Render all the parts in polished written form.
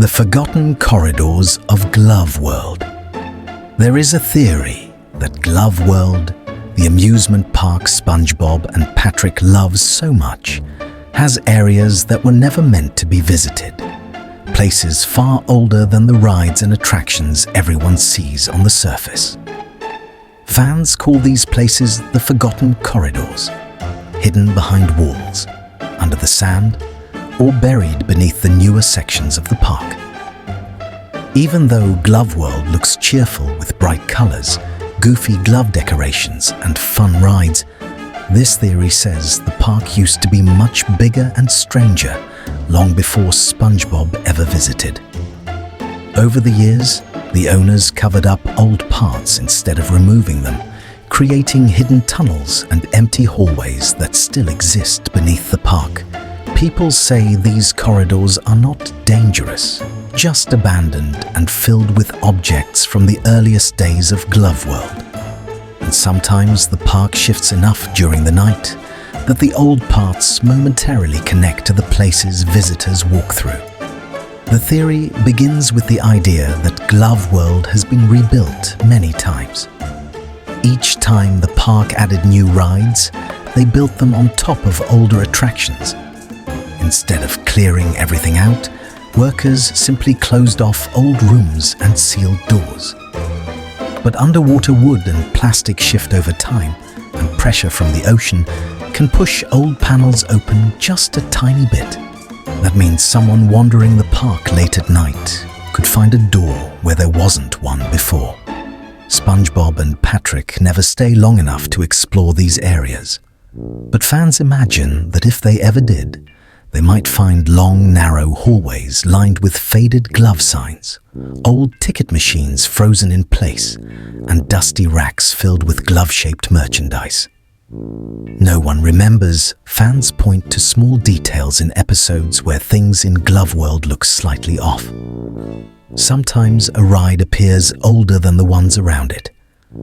The Forgotten Corridors of Glove World. There is a theory that Glove World, the amusement park SpongeBob and Patrick loves so much, has areas that were never meant to be visited. Places far older than the rides and attractions everyone sees on the surface. Fans call these places the Forgotten Corridors, hidden behind walls, under the sand, or buried beneath the newer sections of the park. Even though Glove World looks cheerful with bright colors, goofy glove decorations, and fun rides, this theory says the park used to be much bigger and stranger long before SpongeBob ever visited. Over the years, the owners covered up old parts instead of removing them, creating hidden tunnels and empty hallways that still exist beneath the park. People say these corridors are not dangerous, just abandoned and filled with objects from the earliest days of Glove World. And sometimes the park shifts enough during the night that the old parts momentarily connect to the places visitors walk through. The theory begins with the idea that Glove World has been rebuilt many times. Each time the park added new rides, they built them on top of older attractions. Instead of clearing everything out, workers simply closed off old rooms and sealed doors. But underwater wood and plastic shift over time, and pressure from the ocean can push old panels open just a tiny bit. That means someone wandering the park late at night could find a door where there wasn't one before. SpongeBob and Patrick never stay long enough to explore these areas. But fans imagine that if they ever did, they might find long, narrow hallways lined with faded glove signs, old ticket machines frozen in place, and dusty racks filled with glove-shaped merchandise. No one remembers. Fans point to small details in episodes where things in Glove World look slightly off. Sometimes a ride appears older than the ones around it.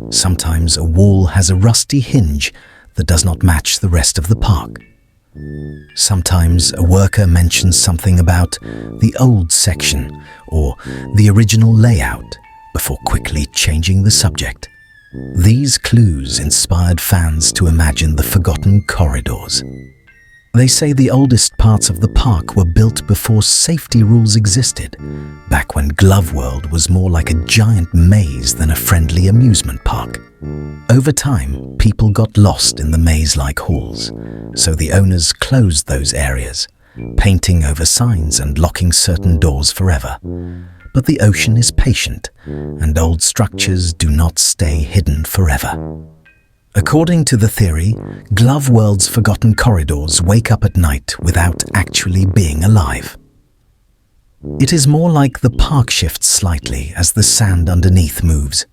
Sometimes a wall has a rusty hinge that does not match the rest of the park. Sometimes a worker mentions something about the old section or the original layout before quickly changing the subject. These clues inspired fans to imagine the Forgotten Corridors. They say the oldest parts of the park were built before safety rules existed, back when Glove World was more like a giant maze than a friendly amusement park. Over time, people got lost in the maze-like halls, so the owners closed those areas, painting over signs and locking certain doors forever. But the ocean is patient, and old structures do not stay hidden forever. According to the theory, Glove World's Forgotten Corridors wake up at night without actually being alive. It is more like the park shifts slightly as the sand underneath moves.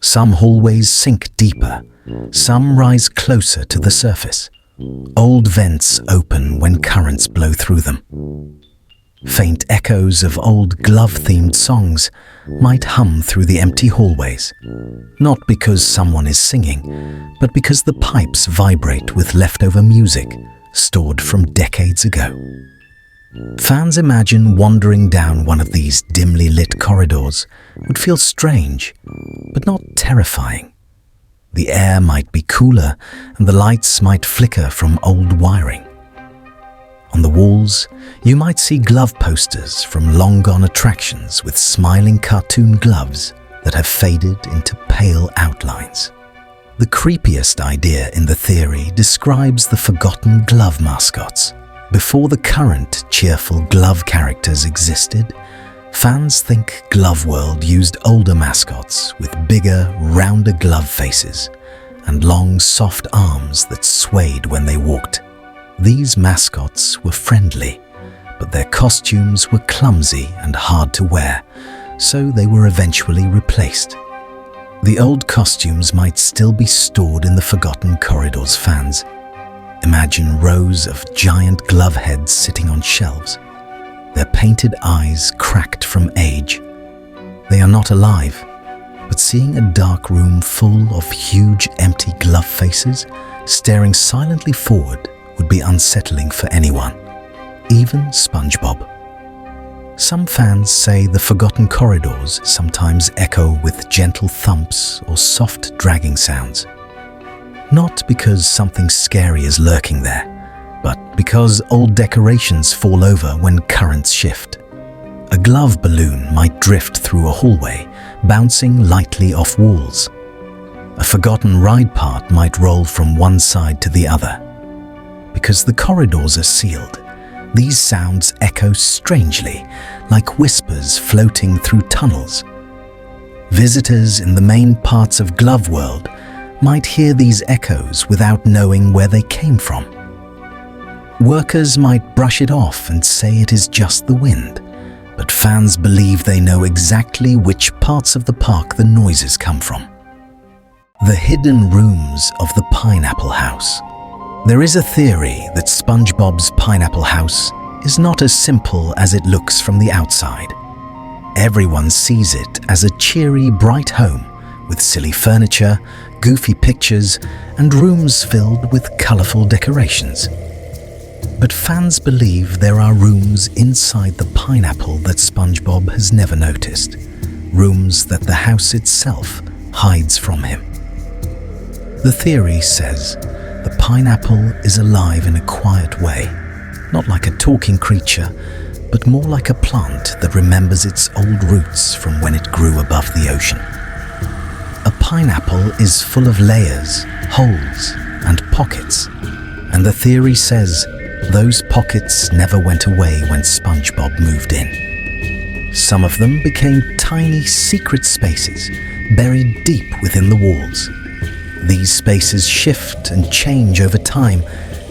Some hallways sink deeper, some rise closer to the surface. Old vents open when currents blow through them. Faint echoes of old glove-themed songs might hum through the empty hallways, not because someone is singing, but because the pipes vibrate with leftover music stored from decades ago. Fans imagine wandering down one of these dimly lit corridors would feel strange, but not terrifying. The air might be cooler, and the lights might flicker from old wiring. On the walls, you might see glove posters from long-gone attractions with smiling cartoon gloves that have faded into pale outlines. The creepiest idea in the theory describes the forgotten glove mascots. Before the current cheerful glove characters existed, fans think Glove World used older mascots with bigger, rounder glove faces and long, soft arms that swayed when they walked. These mascots were friendly, but their costumes were clumsy and hard to wear, so they were eventually replaced. The old costumes might still be stored in the Forgotten Corridors. Fans imagine rows of giant glove heads sitting on shelves, their painted eyes cracked from age. They are not alive, but seeing a dark room full of huge empty glove faces staring silently forward would be unsettling for anyone, even SpongeBob. Some fans say the forgotten corridors sometimes echo with gentle thumps or soft dragging sounds. Not because something scary is lurking there, but because old decorations fall over when currents shift. A glove balloon might drift through a hallway, bouncing lightly off walls. A forgotten ride part might roll from one side to the other. Because the corridors are sealed, these sounds echo strangely, like whispers floating through tunnels. Visitors in the main parts of Glove World might hear these echoes without knowing where they came from. Workers might brush it off and say it is just the wind, but fans believe they know exactly which parts of the park the noises come from. The hidden rooms of the Pineapple House. There is a theory that SpongeBob's Pineapple House is not as simple as it looks from the outside. Everyone sees it as a cheery, bright home with silly furniture, goofy pictures, and rooms filled with colorful decorations. But fans believe there are rooms inside the pineapple that SpongeBob has never noticed, rooms that the house itself hides from him. The theory says the pineapple is alive in a quiet way, not like a talking creature, but more like a plant that remembers its old roots from when it grew above the ocean. A pineapple is full of layers, holes, and pockets, and the theory says those pockets never went away when SpongeBob moved in. Some of them became tiny secret spaces buried deep within the walls. These spaces shift and change over time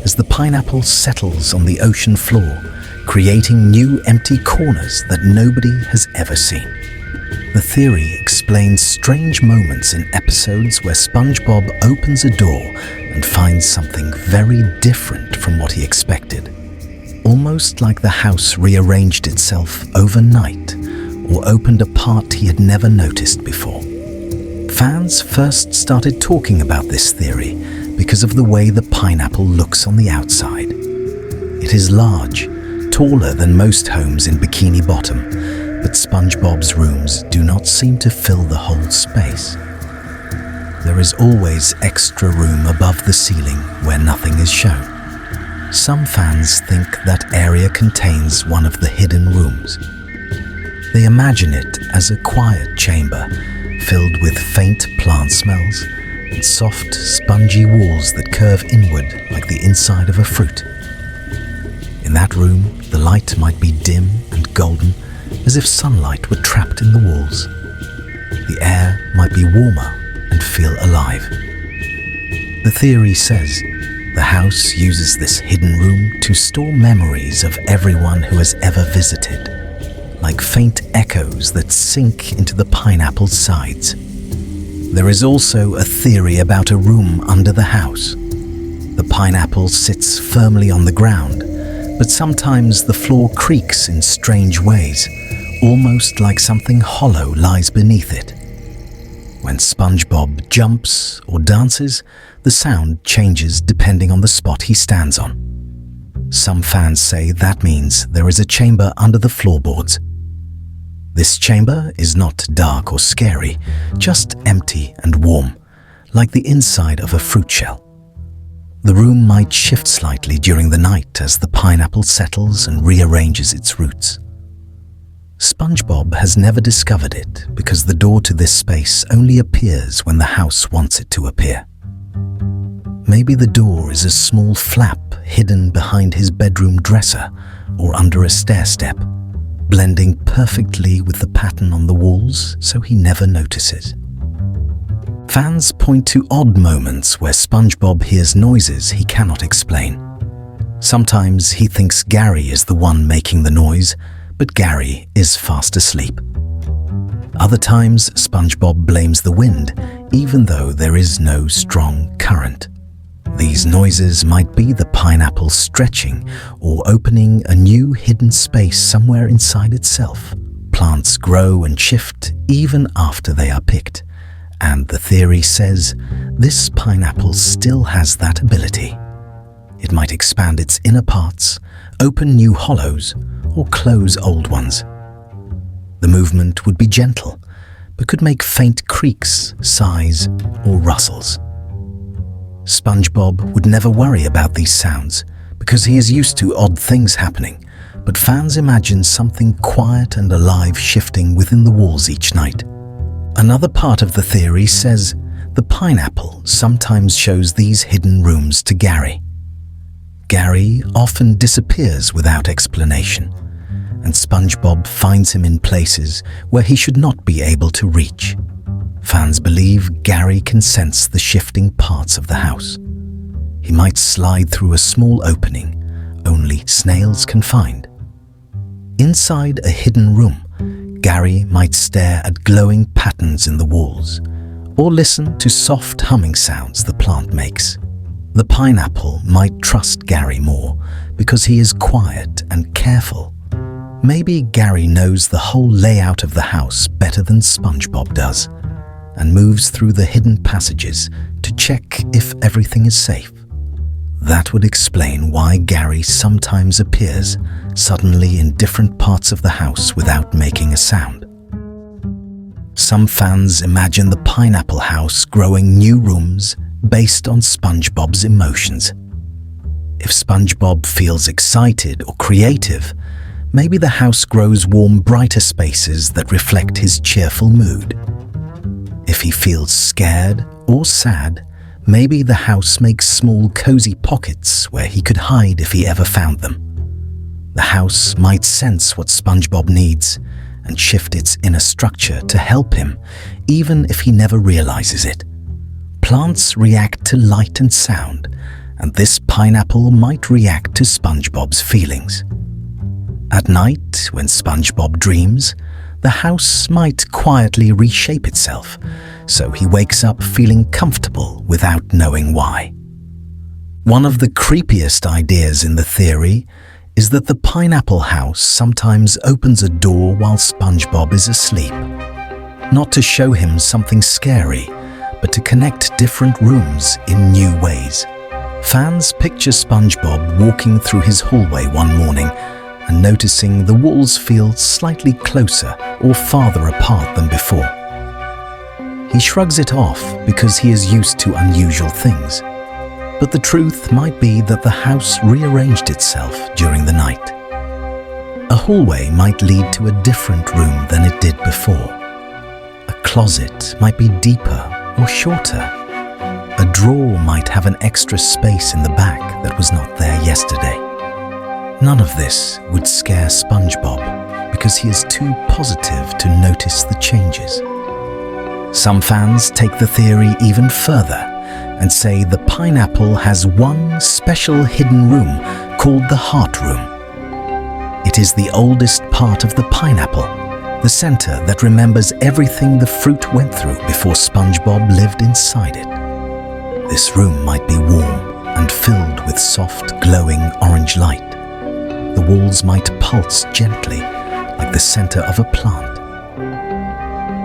as the pineapple settles on the ocean floor, creating new empty corners that nobody has ever seen. The theory explains strange moments in episodes where SpongeBob opens a door and finds something very different from what he expected, almost like the house rearranged itself overnight or opened a part he had never noticed before. Fans first started talking about this theory because of the way the pineapple looks on the outside. It is large, taller than most homes in Bikini Bottom, but SpongeBob's rooms do not seem to fill the whole space. There is always extra room above the ceiling where nothing is shown. Some fans think that area contains one of the hidden rooms. They imagine it as a quiet chamber filled with faint plant smells and soft, spongy walls that curve inward like the inside of a fruit. In that room, the light might be dim and golden, as if sunlight were trapped in the walls. The air might be warmer and feel alive. The theory says the house uses this hidden room to store memories of everyone who has ever visited, like faint echoes that sink into the pineapple's sides. There is also a theory about a room under the house. The pineapple sits firmly on the ground, but sometimes the floor creaks in strange ways, almost like something hollow lies beneath it. When SpongeBob jumps or dances, the sound changes depending on the spot he stands on. Some fans say that means there is a chamber under the floorboards. This chamber is not dark or scary, just empty and warm, like the inside of a fruit shell. The room might shift slightly during the night as the pineapple settles and rearranges its roots. SpongeBob has never discovered it because the door to this space only appears when the house wants it to appear. Maybe the door is a small flap hidden behind his bedroom dresser or under a stair step, blending perfectly with the pattern on the walls so he never notices. Fans point to odd moments where SpongeBob hears noises he cannot explain. Sometimes he thinks Gary is the one making the noise, but Gary is fast asleep. Other times, SpongeBob blames the wind, even though there is no strong current. These noises might be the pineapple stretching or opening a new hidden space somewhere inside itself. Plants grow and shift even after they are picked, and the theory says this pineapple still has that ability. It might expand its inner parts, open new hollows, or close old ones, The movement would be gentle, but could make faint creaks, sighs, or rustles. SpongeBob would never worry about these sounds because he is used to odd things happening, but fans imagine something quiet and alive shifting within the walls each night. Another part of the theory says the pineapple sometimes shows these hidden rooms to Gary. Gary often disappears without explanation, and SpongeBob finds him in places where he should not be able to reach. Fans believe Gary can sense the shifting parts of the house. He might slide through a small opening only snails can find. Inside a hidden room, Gary might stare at glowing patterns in the walls or listen to soft humming sounds the plant makes. The pineapple might trust Gary more because he is quiet and careful. Maybe Gary knows the whole layout of the house better than SpongeBob does and moves through the hidden passages to check if everything is safe. That would explain why Gary sometimes appears suddenly in different parts of the house without making a sound. Some fans imagine the pineapple house growing new rooms based on SpongeBob's emotions. If SpongeBob feels excited or creative, maybe the house grows warm, brighter spaces that reflect his cheerful mood. If he feels scared or sad, maybe the house makes small, cozy pockets where he could hide if he ever found them. The house might sense what SpongeBob needs and shift its inner structure to help him, even if he never realizes it. Plants react to light and sound, and this pineapple might react to SpongeBob's feelings. At night, when SpongeBob dreams, the house might quietly reshape itself, so he wakes up feeling comfortable without knowing why. One of the creepiest ideas in the theory is that the pineapple house sometimes opens a door while SpongeBob is asleep. Not to show him something scary, but to connect different rooms in new ways. Fans picture SpongeBob walking through his hallway one morning and noticing the walls feel slightly closer or farther apart than before. He shrugs it off because he is used to unusual things, but the truth might be that the house rearranged itself during the night. A hallway might lead to a different room than it did before. A closet might be deeper or shorter. A drawer might have an extra space in the back that was not there yesterday. None of this would scare SpongeBob because he is too positive to notice the changes. Some fans take the theory even further and say the pineapple has one special hidden room called the heart room. It is the oldest part of the pineapple, the center that remembers everything the fruit went through before SpongeBob lived inside it. This room might be warm and filled with soft, glowing orange light. The walls might pulse gently, like the center of a plant.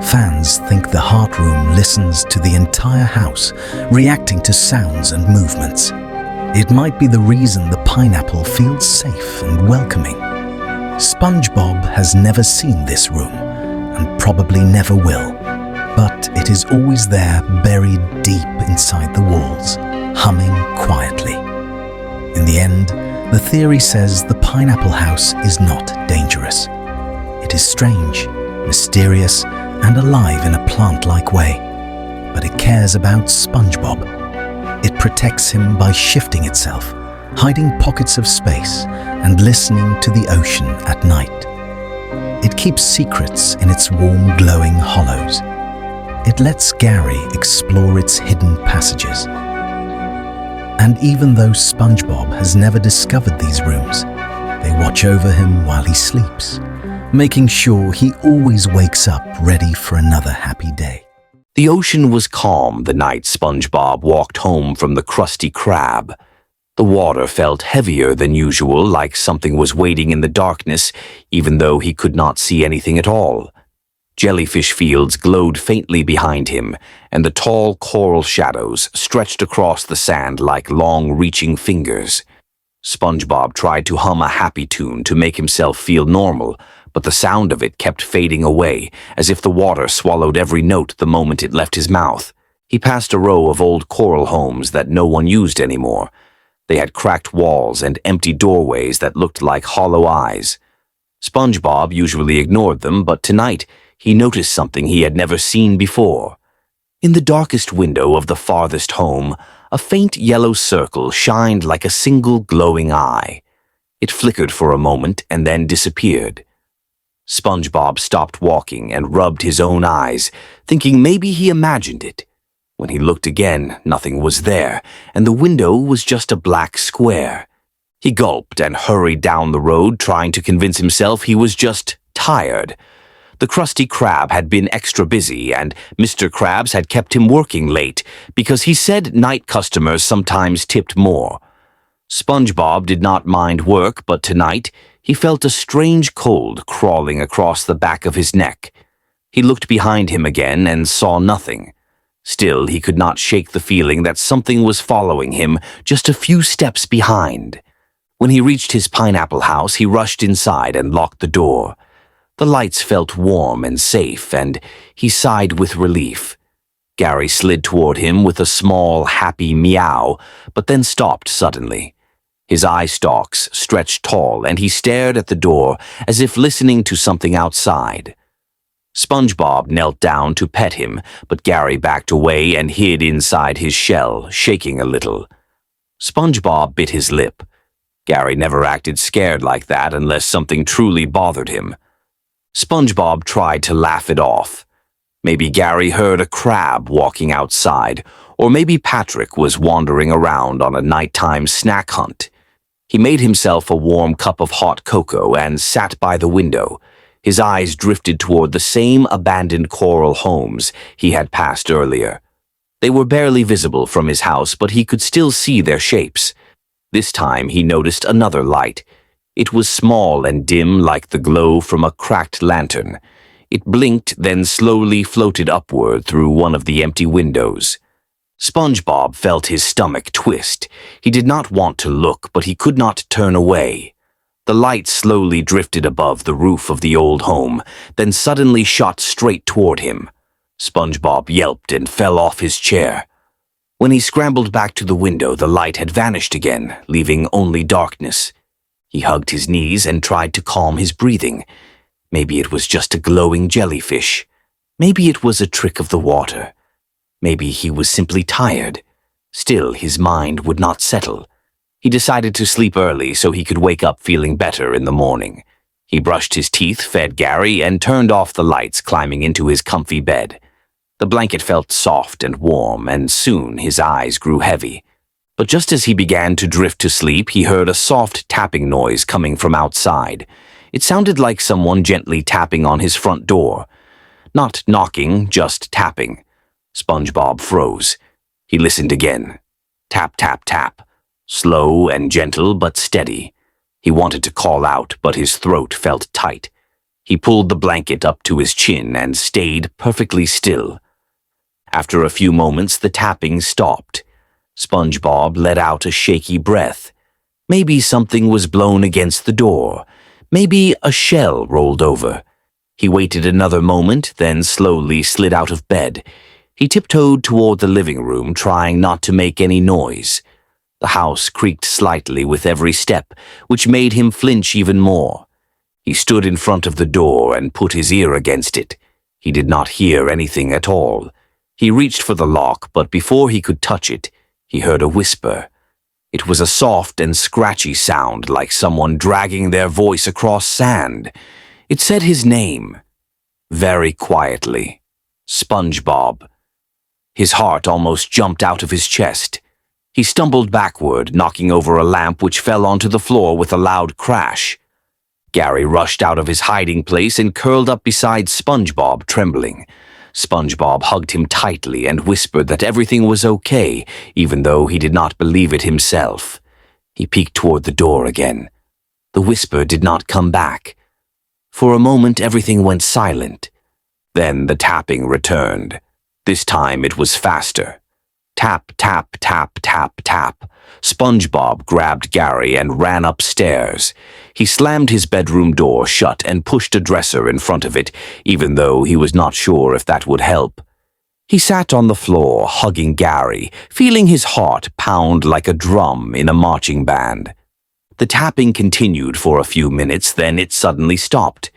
Fans think the heart room listens to the entire house, reacting to sounds and movements. It might be the reason the pineapple feels safe and welcoming. SpongeBob has never seen this room, and probably never will, but it is always there, buried deep inside the walls, humming quietly. In the end, the theory says the pineapple house is not dangerous. It is strange, mysterious, and alive in a plant-like way, but it cares about SpongeBob. It protects him by shifting itself, hiding pockets of space, and listening to the ocean at night. It keeps secrets in its warm, glowing hollows. It lets Gary explore its hidden passages. And even though SpongeBob has never discovered these rooms, they watch over him while he sleeps, making sure he always wakes up ready for another happy day. The ocean was calm the night SpongeBob walked home from the Krusty Krab. The water felt heavier than usual, like something was waiting in the darkness, even though he could not see anything at all. Jellyfish fields glowed faintly behind him, and the tall coral shadows stretched across the sand like long-reaching fingers. SpongeBob tried to hum a happy tune to make himself feel normal, but the sound of it kept fading away, as if the water swallowed every note the moment it left his mouth. He passed a row of old coral homes that no one used anymore. They had cracked walls and empty doorways that looked like hollow eyes. SpongeBob usually ignored them, but tonight he noticed something he had never seen before. In the darkest window of the farthest home, a faint yellow circle shined like a single glowing eye. It flickered for a moment and then disappeared. SpongeBob stopped walking and rubbed his own eyes, thinking maybe he imagined it. When he looked again, nothing was there, and the window was just a black square. He gulped and hurried down the road, trying to convince himself he was just tired. The Krusty Krab had been extra busy, and Mr. Krabs had kept him working late because he said night customers sometimes tipped more. SpongeBob did not mind work, but tonight he felt a strange cold crawling across the back of his neck. He looked behind him again and saw nothing. Still, he could not shake the feeling that something was following him just a few steps behind. When he reached his pineapple house, he rushed inside and locked the door. The lights felt warm and safe, and he sighed with relief. Gary slid toward him with a small, happy meow, but then stopped suddenly. His eye stalks stretched tall, and he stared at the door as if listening to something outside. SpongeBob knelt down to pet him, but Gary backed away and hid inside his shell, shaking a little. SpongeBob bit his lip. Gary never acted scared like that unless something truly bothered him. SpongeBob tried to laugh it off. Maybe Gary heard a crab walking outside, or maybe Patrick was wandering around on a nighttime snack hunt. He made himself a warm cup of hot cocoa and sat by the window. His eyes drifted toward the same abandoned coral homes he had passed earlier. They were barely visible from his house, but he could still see their shapes. This time he noticed another light. It was small and dim like the glow from a cracked lantern. It blinked, then slowly floated upward through one of the empty windows. SpongeBob felt his stomach twist. He did not want to look, but he could not turn away. The light slowly drifted above the roof of the old home, then suddenly shot straight toward him. SpongeBob yelped and fell off his chair. When he scrambled back to the window, the light had vanished again, leaving only darkness. He hugged his knees and tried to calm his breathing. Maybe it was just a glowing jellyfish. Maybe it was a trick of the water. Maybe he was simply tired. Still, his mind would not settle. He decided to sleep early so he could wake up feeling better in the morning. He brushed his teeth, fed Gary, and turned off the lights, climbing into his comfy bed. The blanket felt soft and warm, and soon his eyes grew heavy. But just as he began to drift to sleep, he heard a soft tapping noise coming from outside. It sounded like someone gently tapping on his front door. Not knocking, just tapping. SpongeBob froze. He listened again. Tap, tap, tap. Slow and gentle, but steady. He wanted to call out, but his throat felt tight. He pulled the blanket up to his chin and stayed perfectly still. After a few moments, the tapping stopped. SpongeBob let out a shaky breath. Maybe something was blown against the door. Maybe a shell rolled over. He waited another moment, then slowly slid out of bed. He tiptoed toward the living room, trying not to make any noise. The house creaked slightly with every step, which made him flinch even more. He stood in front of the door and put his ear against it. He did not hear anything at all. He reached for the lock, but before he could touch it, he heard a whisper. It was a soft and scratchy sound, like someone dragging their voice across sand. It said his name, very quietly. SpongeBob. His heart almost jumped out of his chest. He stumbled backward, knocking over a lamp which fell onto the floor with a loud crash. Gary rushed out of his hiding place and curled up beside SpongeBob, trembling. SpongeBob hugged him tightly and whispered that everything was okay, even though he did not believe it himself. He peeked toward the door again. The whisper did not come back. For a moment, everything went silent. Then the tapping returned. This time it was faster. Tap, tap, tap, tap, tap. SpongeBob grabbed Gary and ran upstairs. He slammed his bedroom door shut and pushed a dresser in front of it, even though he was not sure if that would help. He sat on the floor, hugging Gary, feeling his heart pound like a drum in a marching band. The tapping continued for a few minutes, then it suddenly stopped.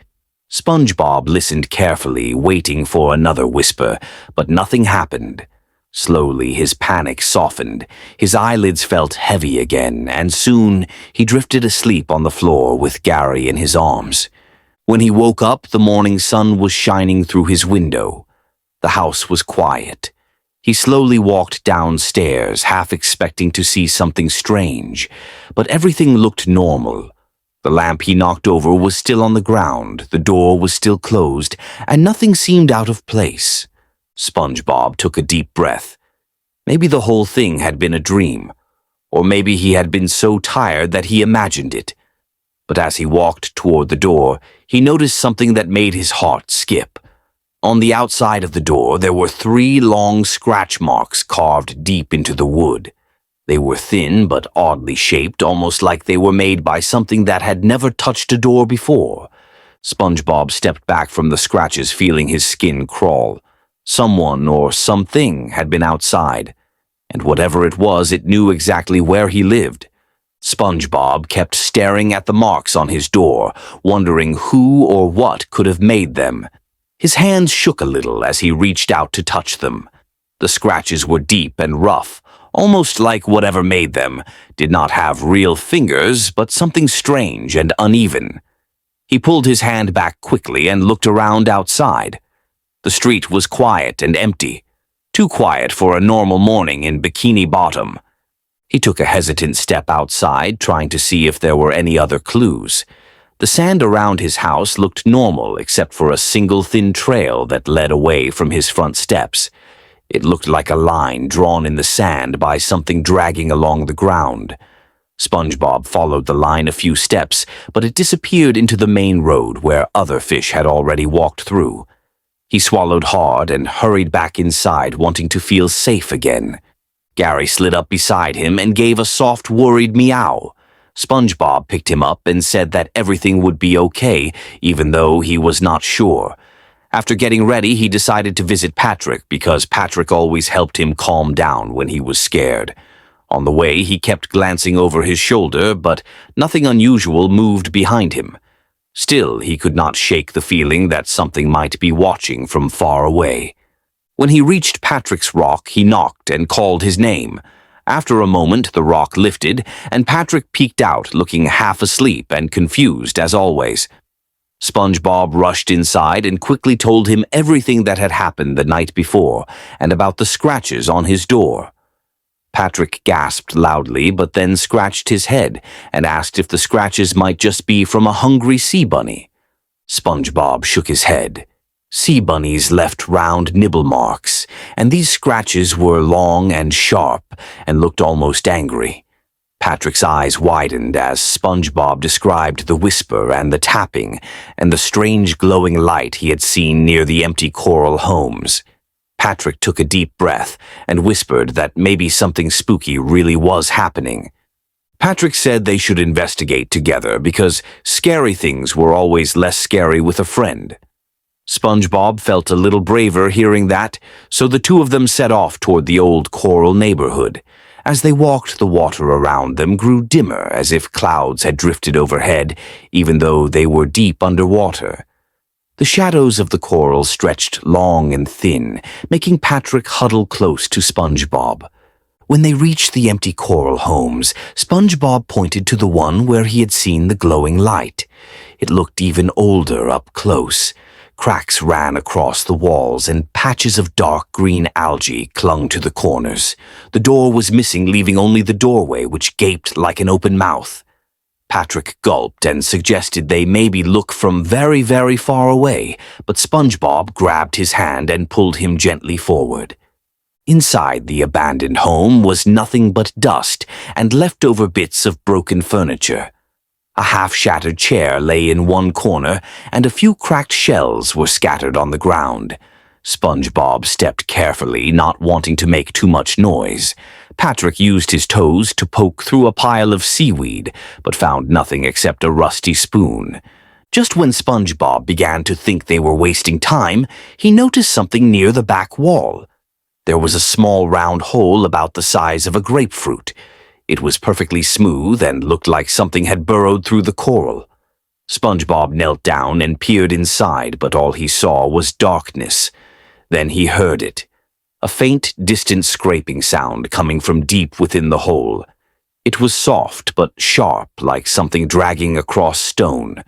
SpongeBob listened carefully, waiting for another whisper, but nothing happened. Slowly, his panic softened. His eyelids felt heavy again, and soon he drifted asleep on the floor with Gary in his arms. When he woke up, the morning sun was shining through his window. The house was quiet. He slowly walked downstairs, half expecting to see something strange, but everything looked normal. The lamp he knocked over was still on the ground, the door was still closed, and nothing seemed out of place. SpongeBob took a deep breath. Maybe the whole thing had been a dream, or maybe he had been so tired that he imagined it. But as he walked toward the door, he noticed something that made his heart skip. On the outside of the door, there were 3 long scratch marks carved deep into the wood. They were thin but oddly shaped, almost like they were made by something that had never touched a door before. SpongeBob stepped back from the scratches, feeling his skin crawl. Someone or something had been outside, and whatever it was, it knew exactly where he lived. SpongeBob kept staring at the marks on his door, wondering who or what could have made them. His hands shook a little as he reached out to touch them. The scratches were deep and rough, almost like whatever made them did not have real fingers, but something strange and uneven. He pulled his hand back quickly and looked around outside. The street was quiet and empty, too quiet for a normal morning in Bikini Bottom. He took a hesitant step outside, trying to see if there were any other clues. The sand around his house looked normal except for a single thin trail that led away from his front steps. It looked like a line drawn in the sand by something dragging along the ground. SpongeBob followed the line a few steps, but it disappeared into the main road where other fish had already walked through. He swallowed hard and hurried back inside, wanting to feel safe again. Gary slid up beside him and gave a soft, worried meow. SpongeBob picked him up and said that everything would be okay, even though he was not sure. After getting ready, he decided to visit Patrick because Patrick always helped him calm down when he was scared. On the way, he kept glancing over his shoulder, but nothing unusual moved behind him. Still, he could not shake the feeling that something might be watching from far away. When he reached Patrick's rock, he knocked and called his name. After a moment, the rock lifted, and Patrick peeked out, looking half asleep and confused as always. SpongeBob rushed inside and quickly told him everything that had happened the night before, and about the scratches on his door. Patrick gasped loudly, but then scratched his head and asked if the scratches might just be from a hungry sea bunny. SpongeBob shook his head. Sea bunnies left round nibble marks, and these scratches were long and sharp and looked almost angry. Patrick's eyes widened as SpongeBob described the whisper and the tapping and the strange glowing light he had seen near the empty coral homes. Patrick took a deep breath and whispered that maybe something spooky really was happening. Patrick said they should investigate together because scary things were always less scary with a friend. SpongeBob felt a little braver hearing that, so the two of them set off toward the old coral neighborhood. As they walked, the water around them grew dimmer as if clouds had drifted overhead, even though they were deep underwater. The shadows of the coral stretched long and thin, making Patrick huddle close to SpongeBob. When they reached the empty coral homes, SpongeBob pointed to the one where he had seen the glowing light. It looked even older up close. Cracks ran across the walls and patches of dark green algae clung to the corners. The door was missing, leaving only the doorway, which gaped like an open mouth. Patrick gulped and suggested they maybe look from very, very far away, but SpongeBob grabbed his hand and pulled him gently forward. Inside the abandoned home was nothing but dust and leftover bits of broken furniture. A half-shattered chair lay in one corner, and a few cracked shells were scattered on the ground. SpongeBob stepped carefully, not wanting to make too much noise. Patrick used his toes to poke through a pile of seaweed, but found nothing except a rusty spoon. Just when SpongeBob began to think they were wasting time, he noticed something near the back wall. There was a small round hole about the size of a grapefruit. It was perfectly smooth and looked like something had burrowed through the coral. SpongeBob knelt down and peered inside, but all he saw was darkness. Then he heard it. A faint, distant scraping sound coming from deep within the hole. It was soft but sharp, like something dragging across stone.